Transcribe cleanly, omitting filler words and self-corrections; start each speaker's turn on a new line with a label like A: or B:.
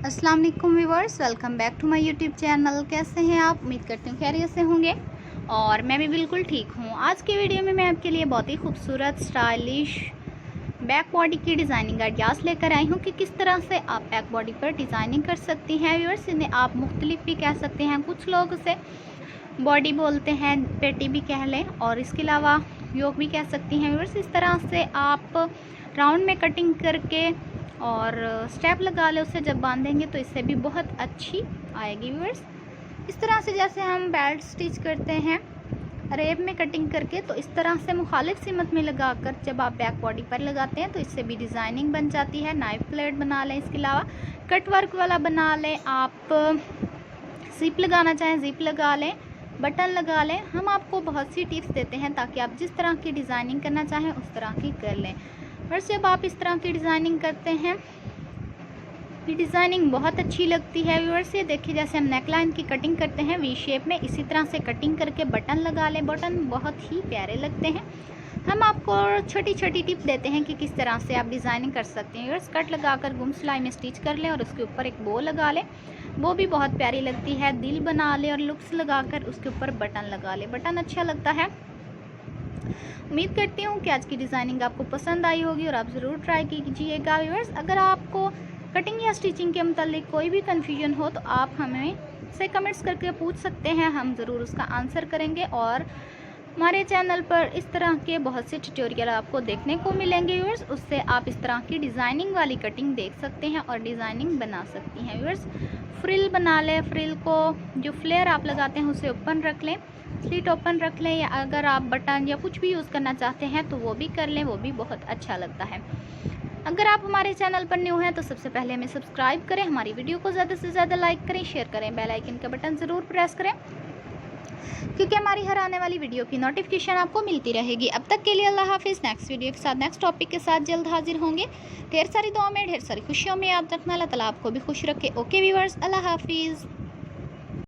A: अस्सलाम वालेकुम viewers, welcome back to my YouTube channel. कैसे हैं आप? उम्मीद करती हूँ खैरियत से होंगे और मैं भी बिल्कुल ठीक हूँ। आज की वीडियो में मैं आपके लिए बहुत ही खूबसूरत स्टाइलिश बैक बॉडी की डिज़ाइनिंग आइडियाज़ लेकर आई हूँ कि किस तरह से आप बैक बॉडी पर डिज़ाइनिंग कर सकती हैं। व्यूअर्स, इन्हें आप मुख्तलिफ भी कह सकते हैं, कुछ लोग उसे बॉडी बोलते हैं, पेटी भी कह लें और इसके अलावा योग भी कह सकती हैं। व्यूअर्स, इस तरह से आप राउंड में कटिंग करके और स्टेप लगा ले, उससे जब बांधेंगे तो इससे भी बहुत अच्छी आएगी। व्यूअर्स, इस तरह से जैसे हम बेल्ट स्टिच करते हैं रेब में कटिंग करके, तो इस तरह से मुखालिफ सिमत में लगाकर जब आप बैक बॉडी पर लगाते हैं तो इससे भी डिज़ाइनिंग बन जाती है। नाइफ प्लेट बना लें, इसके अलावा कट वर्क वाला बना लें, आप जिप लगाना चाहें जिप लगा लें, बटन लगा लें। हम आपको बहुत सी टिप्स देते हैं ताकि आप जिस तरह की डिज़ाइनिंग करना चाहें उस तरह की कर लें। और जब आप इस तरह की डिज़ाइनिंग करते हैं, ये डिज़ाइनिंग बहुत अच्छी लगती है। व्यूअर्स, ये देखिए जैसे हम नेकलाइन की कटिंग करते हैं वी शेप में, इसी तरह से कटिंग करके बटन लगा लें। बटन बहुत ही प्यारे लगते हैं। हम आपको छोटी छोटी टिप देते हैं कि किस तरह से आप डिज़ाइनिंग कर सकते हैं। व्यूअर्स, कट लगाकर गुम सिलाई में स्टिच कर लें और उसके ऊपर एक बो लगा लें, वो भी बहुत प्यारी लगती है। दिल बना लें और लुक्स लगाकर उसके ऊपर बटन लगा लें, बटन अच्छा लगता है। उम्मीद करती हूँ कि आज की डिज़ाइनिंग आपको पसंद आई होगी और आप ज़रूर ट्राई कीजिएगा। व्यूअर्स, अगर आपको कटिंग या स्टिचिंग के मतलब कोई भी कन्फ्यूजन हो तो आप हमें से कमेंट्स करके पूछ सकते हैं, हम ज़रूर उसका आंसर करेंगे। और हमारे चैनल पर इस तरह के बहुत से ट्यूटोरियल आपको देखने को मिलेंगे। व्यूअर्स, उससे आप इस तरह की डिज़ाइनिंग वाली कटिंग देख सकते हैं और डिज़ाइनिंग बना सकती हैं। व्यूअर्स, फ्रिल बना लें, फ्रिल को जो फ्लेयर आप लगाते हैं उसे ओपन रख लें, स्लिट ओपन रख लें, या अगर आप बटन या कुछ भी यूज़ करना चाहते हैं तो वो भी कर लें, वो भी बहुत अच्छा लगता है। अगर आप हमारे चैनल पर न्यू हैं तो सबसे पहले हमें सब्सक्राइब करें, हमारी वीडियो को ज़्यादा से ज़्यादा लाइक करें, शेयर करें, बेल आइकन का बटन ज़रूर प्रेस करें क्योंकि हमारी हर आने वाली वीडियो की नोटिफिकेशन आपको मिलती रहेगी। अब तक के लिए अल्लाह हाफिज़। नेक्स्ट वीडियो के साथ, नेक्स्ट टॉपिक के साथ जल्द हाजिर होंगे। ढेर सारी दुआ में, ढेर सारी खुशियों में याद रखना। अल्लाह ताला आपको भी खुश रखे। ओके व्यूअर्स, अल्लाह हाफिज़।